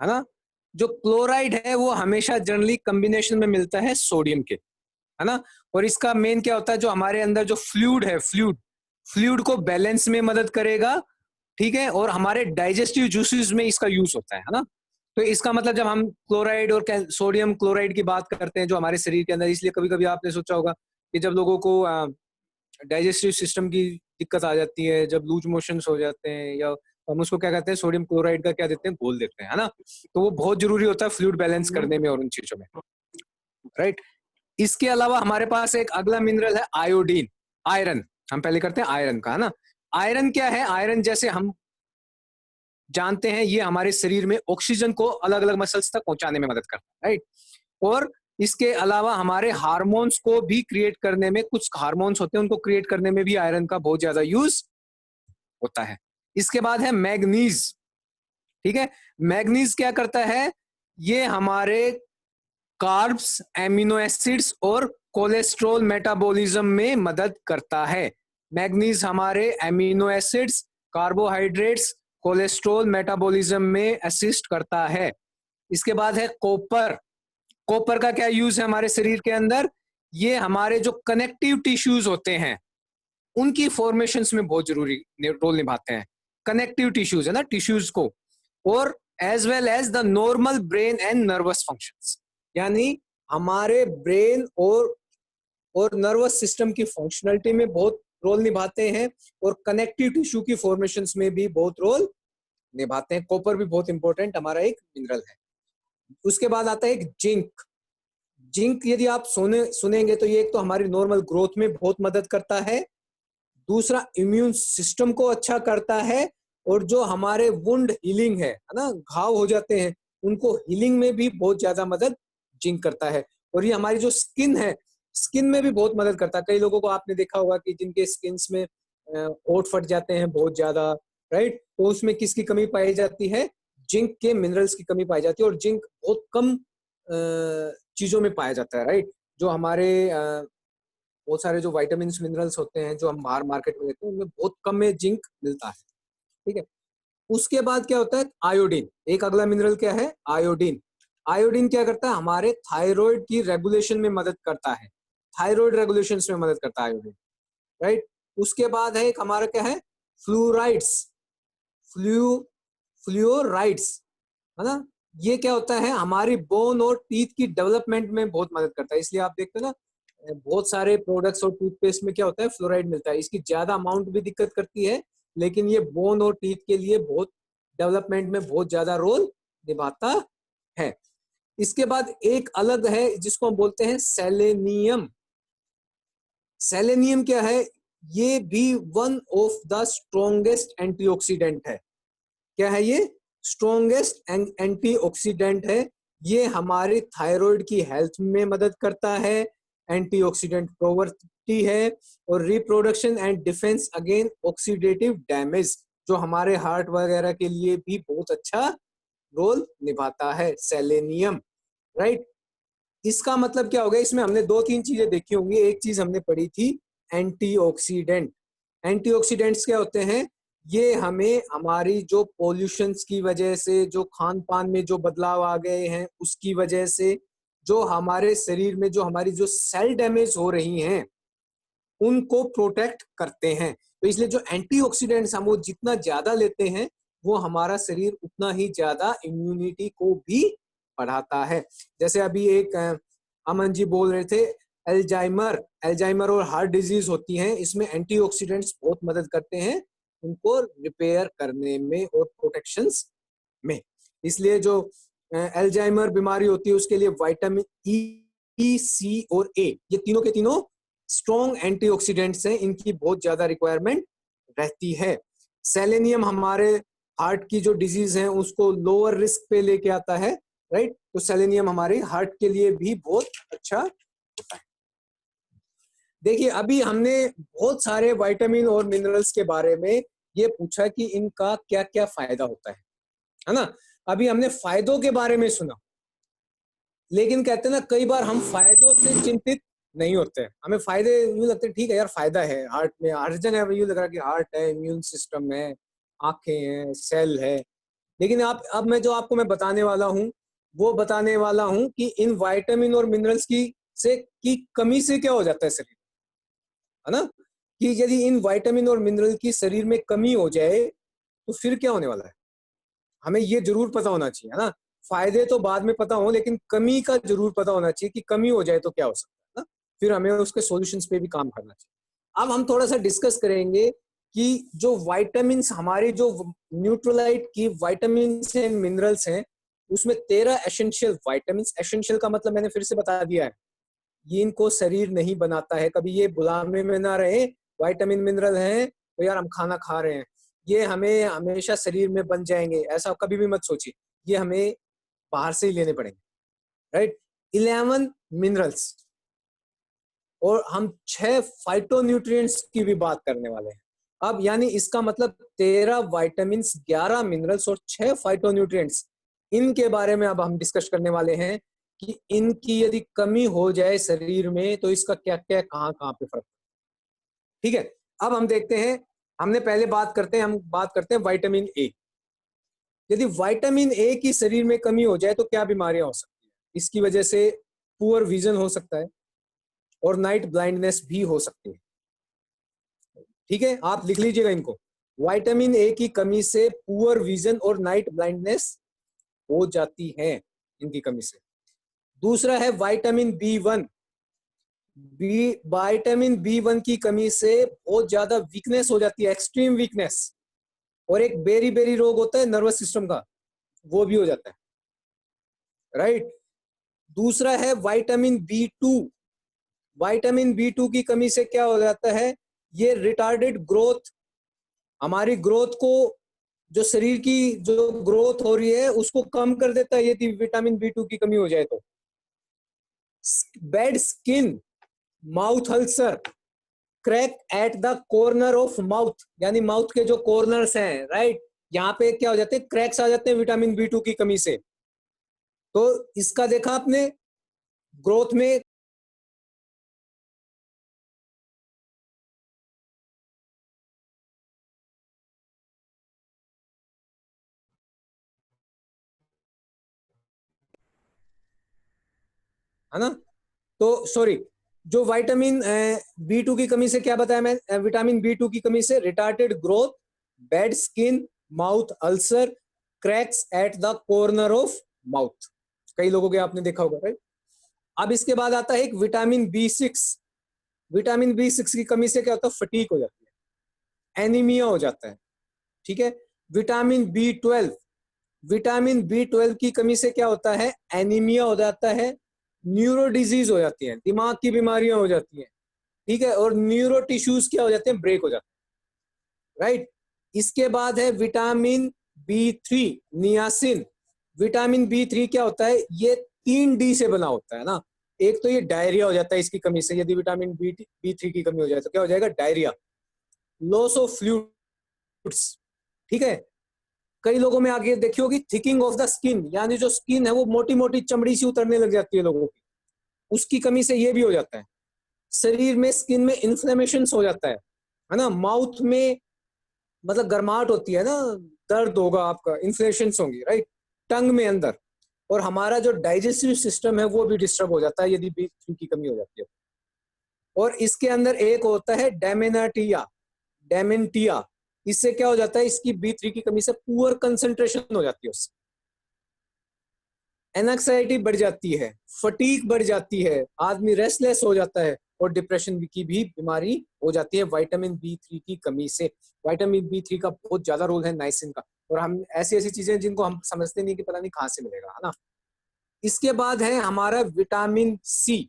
है ना। जो क्लोराइड है वो हमेशा जनरली कॉम्बिनेशन में मिलता है सोडियम के, है ना। और इसका मेन क्या होता है, जो हमारे अंदर जो फ्लूइड है, फ्लूइड को बैलेंस में मदद करेगा, ठीक है, और हमारे डाइजेस्टिव जूसेस में इसका यूज होता है ना। तो इसका मतलब जब हम क्लोराइड और सोडियम क्लोराइड की बात करते हैं जो हमारे शरीर के अंदर, इसलिए कभी कभी आपने सोचा होगा कि जब लोगों को डाइजेस्टिव सिस्टम की दिक्कत आ जाती है, जब लूज मोशंस हो जाते हैं, या हम उसको क्या कहते हैं, सोडियम क्लोराइड का क्या देते हैं, घोल देते हैं, है ना। तो वो बहुत जरूरी होता है फ्लूइड बैलेंस करने में और उन चीजों में, राइट। इसके अलावा हमारे पास एक अगला मिनरल है आयोडीन, आयरन। हम पहले करते हैं आयरन का, है ना। आयरन क्या है, आयरन जैसे हम जानते हैं ये हमारे शरीर में ऑक्सीजन को अलग अलग मसल्स तक पहुंचाने में मदद करता है, राइट। और इसके अलावा हमारे हार्मोन्स को भी क्रिएट करने में, कुछ हार्मोन्स होते हैं उनको क्रिएट करने में भी आयरन का बहुत ज्यादा यूज होता है। इसके बाद है मैग्नीज, ठीक है। मैग्नीज क्या करता है, ये हमारे कार्ब्स, एमिनो एसिड्स और कोलेस्ट्रॉल मेटाबॉलिज्म में मदद करता है। मैग्नीज हमारे amino acids, carbohydrates, cholesterol metabolism में असिस्ट करता है। इसके बाद है कॉपर। कॉपर का क्या यूज है हमारे शरीर के अंदर, ये हमारे जो कनेक्टिव टिश्यूज होते हैं उनकी फॉर्मेशंस में बहुत जरूरी रोल निभाते हैं। कनेक्टिव टिश्यूज है ना, टिश्यूज को, और as well as the normal brain and nervous functions. यानी हमारे ब्रेन और नर्वस सिस्टम की फंक्शनलिटी में बहुत रोल निभाते हैं, और कनेक्टिव टिश्यू की फॉर्मेशंस में भी बहुत रोल निभाते हैं। कॉपर भी बहुत इंपॉर्टेंट हमारा एक मिनरल है। उसके बाद आता है एक जिंक। जिंक यदि आप सुनेंगे तो ये एक तो हमारी नॉर्मल ग्रोथ में बहुत मदद करता है, दूसरा इम्यून सिस्टम को अच्छा करता है, और जो हमारे वुंड हीलिंग है ना, घाव हो जाते हैं उनको हीलिंग में भी बहुत ज्यादा मदद जिंक करता है। और ये हमारी जो स्किन है, स्किन में भी बहुत मदद करता है। कई लोगों को आपने देखा होगा कि जिनके स्किन्स में ओट फट जाते हैं बहुत ज्यादा, राइट, तो उसमें किसकी कमी पाई जाती है? जिंक के मिनरल्स की कमी पाई जाती है। और जिंक बहुत कम चीजों में पाया जाता है, राइट। जो हमारे बहुत सारे जो विटामिन मिनरल्स होते हैं जो हम बाहर मार्केट में लेते हैं उनमें बहुत कम में जिंक मिलता है, ठीक है। उसके बाद क्या होता है? आयोडीन। एक अगला मिनरल क्या है? आयोडीन। आयोडीन क्या करता है? हमारे थायराइड की रेगुलेशन में मदद करता है, थायराइड रेगुलेशन में मदद करता है आयोडीन, राइट। उसके बाद है एक हमारा क्या है? फ्लूराइड्स। फ्लूराइड्स, है ना। ये क्या होता है? हमारी बोन और टीथ की डेवलपमेंट में बहुत मदद करता है। इसलिए आप देखते हैं ना, बहुत सारे प्रोडक्ट्स और टूथपेस्ट में क्या होता है? फ्लोराइड मिलता है। इसकी ज्यादा अमाउंट भी दिक्कत करती है, लेकिन ये बोन और टीथ के लिए बहुत डेवलपमेंट में बहुत ज्यादा रोल निभाता है। इसके बाद एक अलग है जिसको हम बोलते हैं सेलेनियम। सेलेनियम क्या है? ये भी one of the strongest antioxidant है। क्या है ये? स्ट्रॉन्गेस्ट एंटीऑक्सीडेंट है। ये हमारे थायराइड की हेल्थ में मदद करता है, एंटीऑक्सीडेंट प्रॉपर्टी है, और reproduction and defence against oxidative damage, जो हमारे हार्ट वगैरह के लिए भी बहुत अच्छा रोल निभाता है सेलेनियम, राइट। इसका मतलब क्या हो गया? इसमें हमने दो तीन चीजें देखी होंगी। एक चीज हमने पढ़ी थी एंटीऑक्सीडेंट। एंटीऑक्सीडेंट्स क्या होते हैं? ये हमें हमारी जो पॉल्यूशंस की वजह से, जो खान पान में जो बदलाव आ गए हैं उसकी वजह से, जो हमारे शरीर में जो हमारी जो सेल डैमेज हो रही हैं उनको प्रोटेक्ट करते हैं। तो इसलिए जो एंटीऑक्सीडेंट्स हम वो जितना ज्यादा लेते हैं वो हमारा शरीर उतना ही ज्यादा इम्यूनिटी को भी बढ़ाता है। जैसे अभी एक अमन जी बोल रहे थे, एल्जाइमर और हार्ट डिजीज होती हैं, इसमें एंटीऑक्सीडेंट्स बहुत मदद करते हैं उनको रिपेयर करने में और प्रोटेक्शंस में। इसलिए जो एल्जाइमर बीमारी होती है उसके लिए विटामिन ई, सी और ए, ये तीनों के तीनों स्ट्रॉन्ग एंटीऑक्सीडेंट्स हैं, इनकी बहुत ज्यादा रिक्वायरमेंट रहती है। सेलेनियम हमारे हार्ट की जो डिजीज है उसको लोअर रिस्क पे लेके आता है, राइट। तो सेलेनियम हमारे हार्ट के लिए भी बहुत अच्छा होता है। देखिए अभी हमने बहुत सारे विटामिन और मिनरल्स के बारे में ये पूछा कि इनका क्या क्या फायदा होता है ना। अभी हमने फायदों के बारे में सुना, लेकिन कहते हैं ना कई बार हम फायदों से चिंतित नहीं होते हैं। हमें फायदे यूं लगते हैं, ठीक है यार फायदा है, हार्ट में हर जगह यूं लग रहा है कि हार्ट है, इम्यून सिस्टम है, आंखें हैं, सेल है। लेकिन आप अब मैं जो आपको मैं बताने वाला हूँ वो बताने वाला हूँ कि इन विटामिन और मिनरल्स की कमी से क्या हो जाता है शरीर, है ना। कि यदि इन विटामिन और मिनरल की शरीर में कमी हो जाए तो फिर क्या होने वाला है, हमें ये जरूर पता होना चाहिए, है ना। फायदे तो बाद में पता हो, लेकिन कमी का जरूर पता होना चाहिए कि कमी हो जाए तो क्या हो सकता है ना, फिर हमें उसके सॉल्यूशंस पे भी काम करना चाहिए। अब हम थोड़ा सा डिस्कस करेंगे कि जो विटामिन हमारी जो न्यूट्रोलाइट की विटामिन एंड मिनरल्स हैं उसमें 13 एसेंशियल विटामिन, एसेंशियल का मतलब मैंने फिर से बता दिया है, ये इनको शरीर नहीं बनाता है। कभी ये गुलामी में ना रहे, विटामिन मिनरल हैं तो यार हम खाना खा रहे हैं, ये हमें हमेशा शरीर में बन जाएंगे, ऐसा कभी भी मत सोचिए। ये हमें बाहर से ही लेने पड़ेंगे, राइट। 11 मिनरल्स और हम 6 फाइटोन्यूट्रिएंट्स की भी बात करने वाले हैं। अब यानी इसका मतलब 13 विटामिन, 11 मिनरल्स और 6 फाइटोन्यूट्रिएंट्स, इनके बारे में अब हम डिस्कस करने वाले हैं कि इनकी यदि कमी हो जाए शरीर में तो इसका क्या क्या कहाँ कहाँ पे फर्क, ठीक है। अब हम देखते हैं, हमने पहले हम बात करते हैं विटामिन ए। यदि विटामिन ए की शरीर में कमी हो जाए तो क्या बीमारियां हो सकती है? इसकी वजह से पुअर विजन हो सकता है और नाइट ब्लाइंडनेस भी हो सकती है, ठीक है। आप लिख लीजिएगा इनको, विटामिन ए की कमी से पुअर विजन और नाइट ब्लाइंडनेस हो जाती है इनकी कमी से। दूसरा है विटामिन बी 1। विटामिन बी 1 की कमी से बहुत ज्यादा वीकनेस हो जाती है, एक्सट्रीम वीकनेस, और एक बेरी बेरी रोग होता है नर्वस सिस्टम का, वो भी हो जाता है, राइट। दूसरा है विटामिन B2। विटामिन B2 की कमी से क्या हो जाता है, ये रिटार्डेड ग्रोथ, हमारी ग्रोथ को, जो शरीर की जो ग्रोथ हो रही है उसको कम कर देता है यदि विटामिन B2 की कमी हो जाए तो। Bad skin, mouth ulcer, crack at the corner of mouth, यानी माउथ के जो कॉर्नर्स हैं, राइट, यहाँ पे क्या हो जाते हैं, क्रैक्स आ जाते हैं विटामिन B2 की कमी से। तो इसका देखा आपने ग्रोथ में, है ना। तो सॉरी, जो विटामिन B2 की कमी से क्या बताया मैं, विटामिन B2 की कमी से retarded growth, bad skin, mouth ulcer, cracks at the corner of mouth, कई लोगों के आपने देखा होगा, राइट। अब इसके बाद आता है एक विटामिन B6। विटामिन B6 की कमी से क्या होता है, फटीक हो जाती है, एनीमिया हो जाता है, ठीक है। विटामिन B12, विटामिन B12 की कमी से क्या होता है, एनीमिया हो जाता है, न्यूरो डिजीज हो जाती है, दिमाग की बीमारियां हो जाती हैं, ठीक है, और न्यूरो टिश्यूज क्या हो जाते हैं, ब्रेक हो जाते हैं, राइट। इसके बाद है vitamin B3, niacin. Vitamin B3 क्या होता है, ये 3D से बना होता है ना। एक तो ये डायरिया हो जाता है इसकी कमी से, यदि विटामिन B3 की कमी हो जाए तो क्या हो जाएगा, डायरिया, लॉस ऑफ फ्लूइड्स, ठीक है। कई लोगों में आगे देखी होगी थिकिंग ऑफ द स्किन, यानी जो स्किन है वो मोटी मोटी चमड़ी सी उतरने लग जाती है लोगों की, उसकी कमी से ये भी हो जाता है। शरीर में, स्किन में इन्फ्लेमेशन हो जाता है ना। माउथ में मतलब गर्माहट होती है ना, दर्द होगा आपका, इन्फ्लेमेशन होंगी, राइट, टंग में अंदर। और हमारा जो डाइजेस्टिव सिस्टम है वो भी डिस्टर्ब हो जाता है यदि B3 की कमी हो जाती है। और इसके अंदर एक होता है डेमेनाटिया, डेमेंटिया, इससे क्या हो जाता है, इसकी B3 की कमी से पुअर कंसंट्रेशन हो जाती है, उससे एनक्साइटी बढ़ जाती है, फटीक बढ़ जाती है, आदमी रेस्टलेस हो जाता है, और डिप्रेशन की भी बीमारी हो जाती है विटामिन B3 की कमी से। विटामिन B3 का बहुत ज्यादा रोल है नाइसिन का, और हम ऐसी ऐसी चीजें जिनको हम समझते नहीं कि पता नहीं कहाँ से मिलेगा, है ना। इसके बाद है हमारा विटामिन C।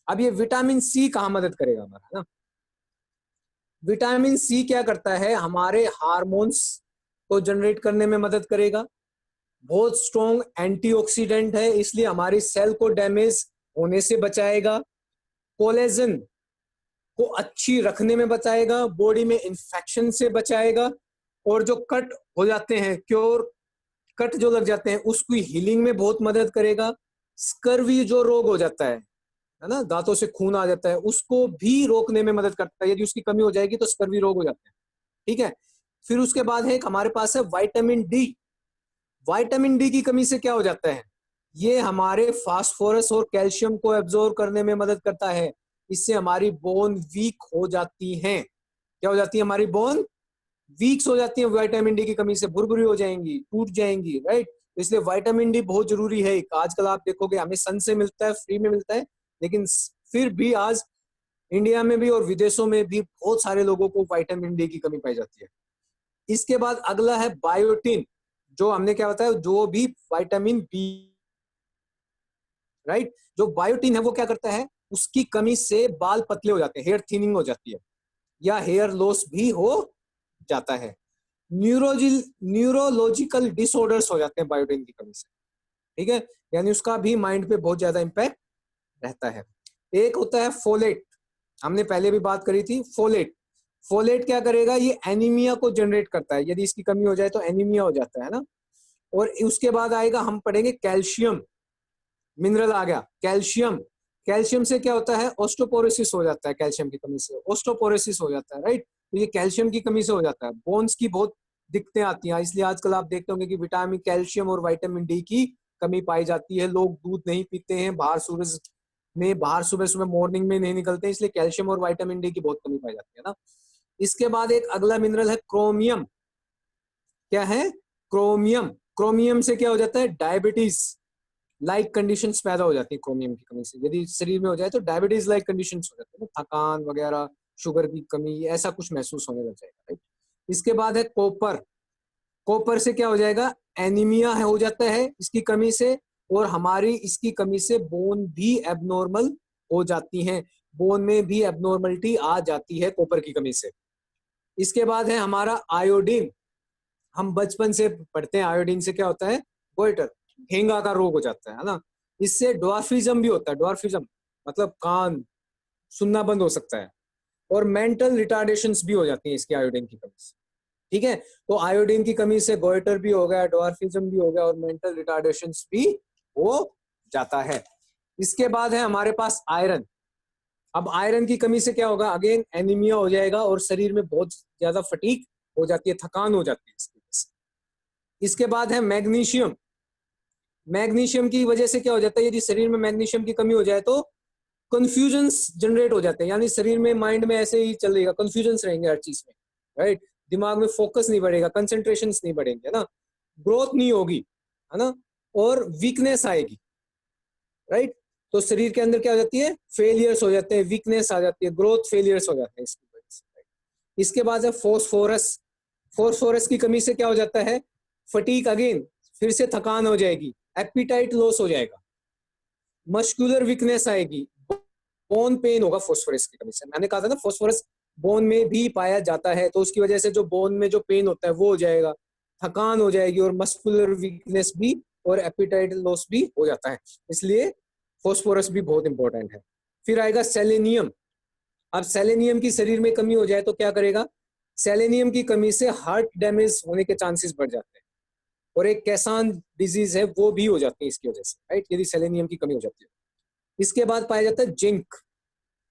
अब ये विटामिन C कहाँ मदद करेगा हमारा, है ना। विटामिन C क्या करता है, हमारे हार्मोन्स को जनरेट करने में मदद करेगा, बहुत स्ट्रॉन्ग एंटीऑक्सीडेंट है, इसलिए हमारी सेल को डैमेज होने से बचाएगा, कोलेजन को अच्छी रखने में बचाएगा, बॉडी में इंफेक्शन से बचाएगा, और जो कट हो जाते हैं, क्योर, कट जो लग जाते हैं उसकी हीलिंग में बहुत मदद करेगा। स्कर्वी जो रोग हो जाता है ना, दांतों से खून आ जाता है, उसको भी रोकने में मदद करता है, यदि उसकी कमी हो जाएगी तो स्कर्वी रोग हो जाता है, ठीक है। फिर उसके बाद है हमारे पास है विटामिन डी। विटामिन डी की कमी से क्या हो जाता है, ये हमारे फास्फोरस और कैल्शियम को एब्जॉर्ब करने में मदद करता है, इससे हमारी बोन वीक हो जाती हैं, क्या हो जाती है, हमारी बोन वीक्स हो जाती है, विटामिन डी की कमी से भुरभुरी हो जाएंगी, टूट जाएंगी, राइट। इसलिए विटामिन डी बहुत जरूरी है। आजकल आप देखोगे हमें सन से मिलता है, फ्री में मिलता है, लेकिन फिर भी आज इंडिया में भी और विदेशों में भी बहुत सारे लोगों को विटामिन डी की कमी पाई जाती है। इसके बाद अगला है बायोटिन, जो हमने क्या बताया, जो भी विटामिन बी, राइट, जो बायोटिन है वो क्या करता है, उसकी कमी से बाल पतले हो जाते हैं, हेयर थिनिंग हो जाती है, या हेयर लॉस भी हो जाता है। न्यूरोलॉजिकल डिसऑर्डर्स हो जाते हैं बायोटिन की कमी से, ठीक है, यानी उसका भी माइंड पे बहुत ज्यादा इंपैक्ट रहता है। एक होता है फोलेट, हमने पहले भी बात करी थी, फोलेट। फोलेट क्या करेगा, ये एनीमिया को जनरेट करता है, यदि इसकी कमी हो जाए तो एनीमिया हो जाता है ना। और उसके बाद आएगा, हम पढ़ेंगे कैल्शियम, मिनरल आ गया कैल्शियम। कैल्शियम से क्या होता है, ऑस्टोपोरोसिस हो जाता है, कैल्शियम की कमी से ऑस्टोपोरोसिस हो जाता है, राइट। तो ये कैल्शियम की कमी से हो जाता है, बोन्स की बहुत दिक्कतें आती हैं, इसलिए आजकल आप देखते होंगे कि विटामिन, कैल्शियम और विटामिन डी की कमी पाई जाती है। लोग दूध नहीं पीते हैं, बाहर सुबह सुबह मॉर्निंग में नहीं निकलते, इसलिए कैल्शियम और विटामिन डी की बहुत कमी पाई जाती है ना। इसके बाद एक अगला मिनरल है क्रोमियम। क्या है, क्रोमियम। क्रोमियम से क्या हो जाता है, डायबिटीज लाइक कंडीशंस पैदा हो जाती है क्रोमियम की कमी से, यदि शरीर में हो जाए तो डायबिटीज लाइक कंडीशंस हो जाती है, थकान वगैरह, शुगर की कमी, ऐसा कुछ महसूस होने लग जाएगा, राइट। इसके बाद है कॉपर। कॉपर से क्या हो जाएगा, एनीमिया हो जाता है इसकी कमी से, और हमारी इसकी कमी से बोन भी एबनॉर्मल हो जाती हैं, बोन में भी एबनॉर्मलिटी आ जाती है कॉपर की कमी से। इसके बाद है हमारा आयोडीन। हम बचपन से पढ़ते हैं आयोडीन से क्या होता है, गोइटर, घेंगा का रोग हो जाता है ना। इससे ड्वार्फिज्म भी होता है, ड्वार्फिज्म मतलब कान सुनना बंद हो सकता है, और मेंटल रिटार्डेशंस भी हो जाती हैं इसकी आयोडीन की कमी से। ठीक है, तो आयोडीन की कमी से गोइटर भी हो गया, ड्वार्फिज्म भी हो गया, और मेंटल रिटार्डेशंस भी हो जाता है। इसके बाद है हमारे पास आयरन। अब आयरन की कमी से क्या होगा, अगेन एनीमिया हो जाएगा, और शरीर में बहुत ज्यादा फटीग हो जाती है, थकान हो जाती है इसकी वजह से। इसके बाद है मैग्नीशियम। मैग्नीशियम की वजह से क्या हो जाता है, यदि शरीर में मैग्नीशियम की कमी हो जाए तो कंफ्यूजन्स जनरेट हो जाते हैं, यानी शरीर में, माइंड में ऐसे ही चलेगा, कंफ्यूजन्स रहेंगे हर चीज में, राइट। दिमाग में फोकस नहीं बढ़ेगा, कंसंट्रेशन नहीं बढ़ेंगे, है ना, ग्रोथ नहीं होगी, है ना, और वीकनेस आएगी, राइट। तो शरीर के अंदर क्या हो जाती है, फेलियर्स हो जाते हैं, वीकनेस आ जाती है, ग्रोथ फेलियर्स हो जाते हैं इसकी वजह से, right? इसके बाद है फोस्फोरस। फोस्फोरस की कमी से क्या हो जाता है, फटीक, अगेन फिर से थकान हो जाएगी, एपिटाइट लॉस हो जाएगा, मस्कुलर वीकनेस आएगी, बोन पेन होगा फोस्फोरस की कमी से। मैंने कहा था ना फोस्फोरस बोन में भी पाया जाता है, तो उसकी वजह से जो बोन में जो पेन होता है वो हो जाएगा, थकान हो जाएगी, और मस्कुलर वीकनेस भी, और एपिटाइट लॉस भी हो जाता है, इसलिए फोस्फोरस भी बहुत इंपॉर्टेंट है। फिर आएगा सेलेनियम। अब सेलेनियम की शरीर में कमी हो जाए तो क्या करेगा, सेलेनियम की कमी से हार्ट डैमेज होने के चांसेस बढ़ जाते हैं, और एक कैसान डिजीज है वो भी हो जाती है इसकी वजह से, राइट, यदि सेलेनियम की कमी हो जाती है। इसके बाद पाया जाता है जिंक।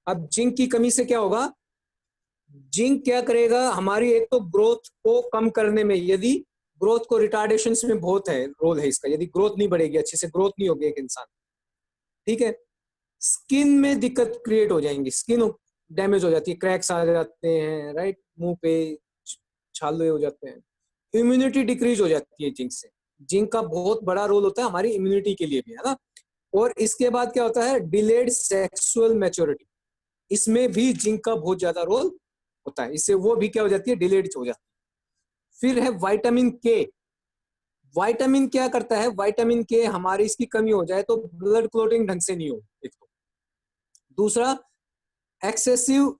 अब जिंक की कमी से क्या होगा, जिंक क्या करेगा, हमारी एक तो ग्रोथ को कम करने में, यदि ग्रोथ को रिटार्डेशन में बहुत है रोल है इसका, यदि ग्रोथ नहीं बढ़ेगी, अच्छे से ग्रोथ नहीं होगी एक इंसान, ठीक है, स्किन में दिक्कत क्रिएट हो जाएंगी, स्किन डैमेज हो जाती है, क्रैक्स आ जाते हैं, राइट, मुंह पे छाले हो जाते हैं, इम्यूनिटी डिक्रीज हो जाती है जिंक से। जिंक का बहुत बड़ा रोल होता है हमारी इम्यूनिटी के लिए भी, है ना। और इसके बाद क्या होता है, डिलेड सेक्सुअल मैच्योरिटी, इसमें भी जिंक का बहुत ज्यादा रोल होता है, इससे वो भी क्या हो जाती है, डिलेड हो जाती है। फिर है विटामिन के। विटामिन क्या करता है, विटामिन के हमारी इसकी कमी हो जाए तो ब्लड क्लोटिंग ढंग से नहीं हो, एक तो, दूसरा एक्सेसिव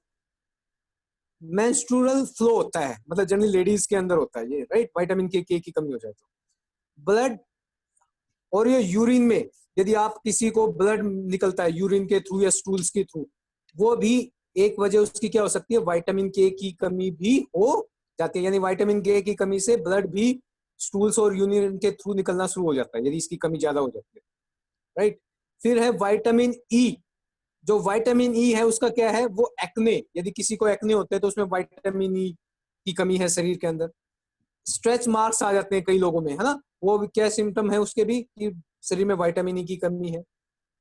मेंस्ट्रुअल फ्लो होता है, मतलब जनरली लेडीज के अंदर होता है ये, राइट, विटामिन के की कमी हो जाए तो ब्लड, और ये यूरिन में, यदि आप किसी को ब्लड निकलता है यूरिन के थ्रू या स्टूल्स के थ्रू, वो भी एक वजह उसकी क्या हो सकती है, विटामिन के की कमी भी हो जाती है, यानी विटामिन के की कमी से ब्लड भी स्टूल्स और यूरिन के थ्रू निकलना शुरू हो जाता है, यदि इसकी कमी ज्यादा हो जाती है, राइट। फिर है विटामिन ई। जो विटामिन ई है उसका क्या है, वो एक्ने, यदि किसी को एक्ने होते हैं तो उसमें विटामिन ई की कमी है शरीर के अंदर। स्ट्रेच मार्क्स आ जाते हैं कई लोगों में, है ना, वो भी क्या सिम्टम है उसके भी, कि शरीर में विटामिन ई की कमी है।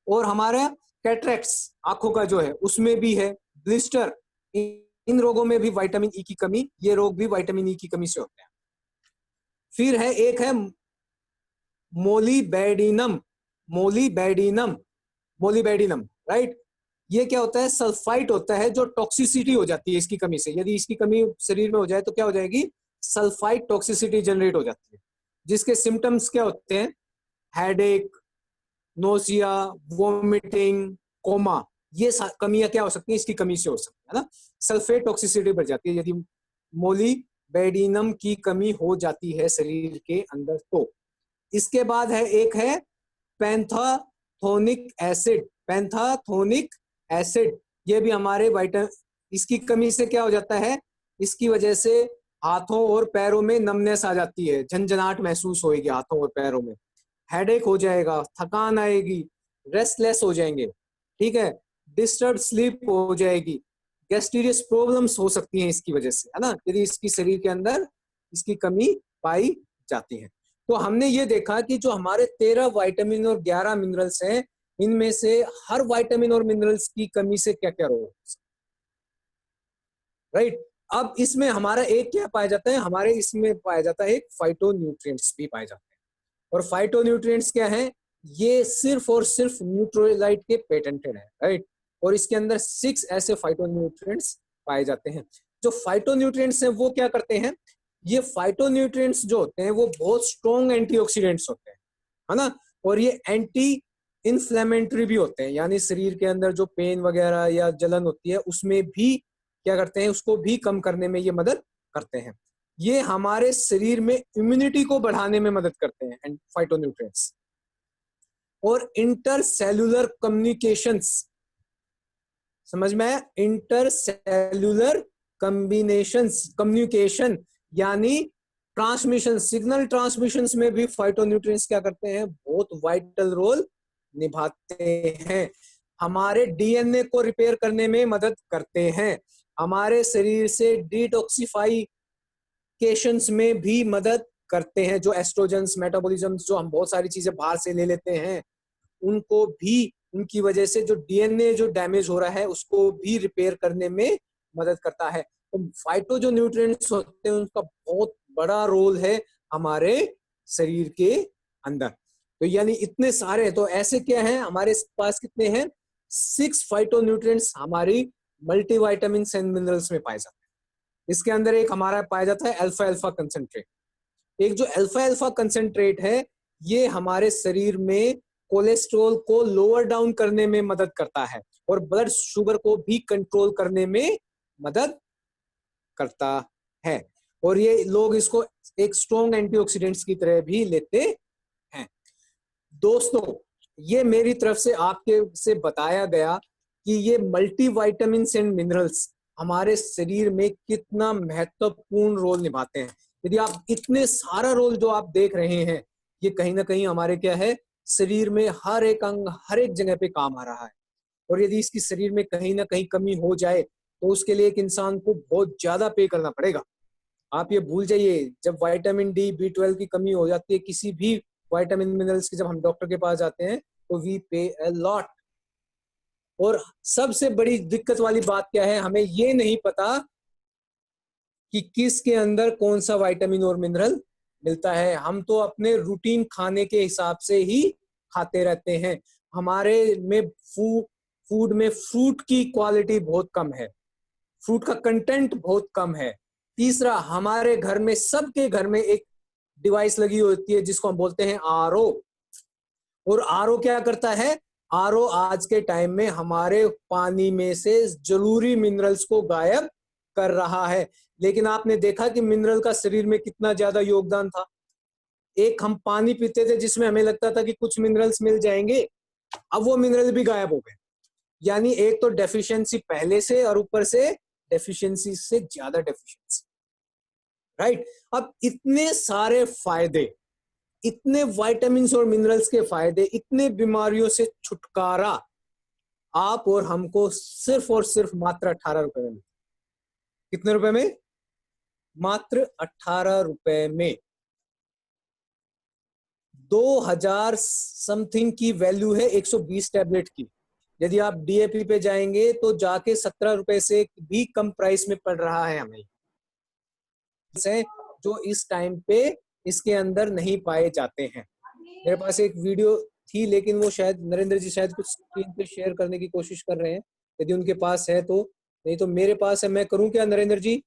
और हमारा कैटरेक्ट्स, आंखों का जो है उसमें भी है, ब्लिस्टर, इन रोगों में भी विटामिन ई की कमी, ये रोग भी विटामिन ई की कमी से होते हैं। फिर है एक है मोलिबेडिनम। मोलिबेडिनम, मोलिबेडिनम, राइट। ये क्या होता है, सल्फाइट होता है, जो टॉक्सिसिटी हो जाती है इसकी कमी से, यदि इसकी कमी शरीर में हो जाए तो क्या हो जाएगी, सल्फाइट टॉक्सिसिटी जनरेट हो जाती है, जिसके सिम्टम्स क्या होते हैं, हेडेक, नोसिया, वोमिटिंग, कोमा, ये कमियां क्या हो सकती है, इसकी कमी से हो सकती है ना, सल्फेट टॉक्सिसिटी बढ़ जाती है यदि मोलिबेडिनम की कमी हो जाती है शरीर के अंदर तो। इसके बाद है एक है पैंथाथोनिक एसिड। पैंथाथोनिक एसिड, ये भी हमारे विटामिन, इसकी कमी से क्या हो जाता है, इसकी वजह से हाथों और पैरों में नमनेस आ जाती है, झंझनाहट महसूस होगी हाथों और पैरों में, हेडेक हो जाएगा, थकान आएगी, रेस्टलेस हो जाएंगे, ठीक है, डिस्टर्ब स्लीप हो जाएगी, गैस्ट्रियस प्रॉब्लम्स हो सकती हैं इसकी वजह से, है ना, यदि इसकी शरीर के अंदर इसकी कमी पाई जाती है। तो हमने ये देखा कि जो हमारे 13 विटामिन और 11 मिनरल्स हैं, इनमें से हर विटामिन और मिनरल्स की कमी से क्या क्या रोग, राइट। अब इसमें हमारा एक क्या पाया जाता है, हमारे इसमें पाया जाता है एक फाइटोन्यूट्रिएंट्स भी पाए जाते हैं। और फाइटोन्यूट्रिएंट्स क्या है, ये सिर्फ और सिर्फ न्यूट्रोलाइट के पेटेंटेड है, राइट। और इसके अंदर 6 ऐसे फाइटोन्यूट्रिएंट्स पाए जाते हैं। जो फाइटोन्यूट्रिएंट्स हैं वो क्या करते हैं, ये फाइटोन्यूट्रिएंट्स जो होते हैं वो बहुत स्ट्रॉन्ग एंटीऑक्सीडेंट्स होते हैं, है ना, और ये एंटी इन्फ्लेमेटरी भी होते हैं, यानी शरीर के अंदर जो पेन वगैरह या जलन होती है उसमें भी क्या करते हैं, उसको भी कम करने में ये मदद करते हैं। ये हमारे शरीर में इम्यूनिटी को बढ़ाने में मदद करते हैं फाइटोन्यूट्रिएंट्स। और इंटरसेल्यूलर कम्युनिकेशंस, समझ में आया, इंटरसेल्यूलर कम्युनिकेशन यानी ट्रांसमिशन, सिग्नल ट्रांसमिशंस में भी फाइटोन्यूट्रिएंट्स क्या करते हैं, बहुत वाइटल रोल निभाते हैं। हमारे डीएनए को रिपेयर करने में मदद करते हैं, हमारे शरीर से डिटॉक्सिफिकेशंस में भी मदद करते हैं। जो एस्ट्रोजेंस, मेटाबॉलिज्म्स, जो हम बहुत सारी चीजें बाहर से ले लेते हैं, उनको भी, उनकी वजह से जो डीएनए जो डैमेज हो रहा है उसको भी रिपेयर करने में मदद करता है। तो फाइटो जो न्यूट्रिएंट्स होते हैं उनका बहुत बड़ा रोल है हमारे शरीर के अंदर। तो यानी इतने सारे, तो ऐसे क्या है हमारे पास, कितने हैं, 6 फाइटोन्यूट्रिएंट्स हमारी मल्टीविटामिन्स एंड मिनरल्स में पाए जाते हैं। इसके अंदर एक हमारा पाया जाता है अल्फा अल्फा कंसंट्रेट। एक जो अल्फा अल्फा कंसंट्रेट है ये हमारे शरीर में कोलेस्ट्रॉल को लोअर डाउन करने में मदद करता है और ब्लड शुगर को भी कंट्रोल करने में मदद करता है। और ये लोग इसको एक स्ट्रॉन्ग एंटीऑक्सीडेंट्स की तरह भी लेते हैं। दोस्तों, ये मेरी तरफ से आपके से बताया गया कि ये मल्टीविटामिन्स एंड मिनरल्स हमारे शरीर में कितना महत्वपूर्ण रोल निभाते हैं। यदि आप इतने सारा रोल जो आप देख रहे हैं, ये कहीं ना कहीं हमारे क्या है, शरीर में हर एक अंग हर एक जगह पे काम आ रहा है। और यदि इसकी शरीर में कहीं ना कहीं कमी हो जाए तो उसके लिए एक इंसान को बहुत ज्यादा पे करना पड़ेगा। आप ये भूल जाइए, जब विटामिन डी, B12 की कमी हो जाती है, किसी भी विटामिन मिनरल्स की, जब हम डॉक्टर के पास जाते हैं तो वी पे अ लॉट। और सबसे बड़ी दिक्कत वाली बात क्या है, हमें ये नहीं पता कि किसके अंदर कौन सा विटामिन और मिनरल मिलता है। हम तो अपने रूटीन खाने के हिसाब से ही खाते रहते हैं। हमारे में फूड में फ्रूट की क्वालिटी बहुत कम है, फ्रूट का कंटेंट बहुत कम है। तीसरा, हमारे घर में, सबके घर में एक डिवाइस लगी होती है जिसको हम बोलते हैं आरओ। और आरओ क्या करता है, आरओ आज के टाइम में हमारे पानी में से जरूरी मिनरल्स को गायब कर रहा है। लेकिन आपने देखा कि मिनरल का शरीर में कितना ज्यादा योगदान था। एक हम पानी पीते थे जिसमें हमें लगता था कि कुछ मिनरल्स मिल जाएंगे, अब वो मिनरल भी गायब हो गए। यानी एक तो डेफिशिएंसी पहले से, और ऊपर से डेफिशिएंसी से ज्यादा डेफिशिएंसी, राइट। अब इतने सारे फायदे, इतने विटामिन्स और मिनरल्स के फायदे, इतने बीमारियों से छुटकारा आप और हमको सिर्फ और सिर्फ मात्र 18 रुपए में। कितने रुपए में? मात्र 18 रुपए में। 2000 समथिंग की वैल्यू है 120 टैबलेट की। यदि आप डीएपी पे जाएंगे तो जाके 17 रुपए से भी कम प्राइस में पड़ रहा है हमें, जो इस टाइम पे इसके अंदर नहीं पाए जाते हैं। मेरे पास एक वीडियो थी, लेकिन वो शायद नरेंद्र जी शायद कुछ स्क्रीन पे शेयर करने की कोशिश कर रहे हैं, यदि उनके पास है तो। नहीं तो मेरे पास है, मैं करूं क्या नरेंद्र जी?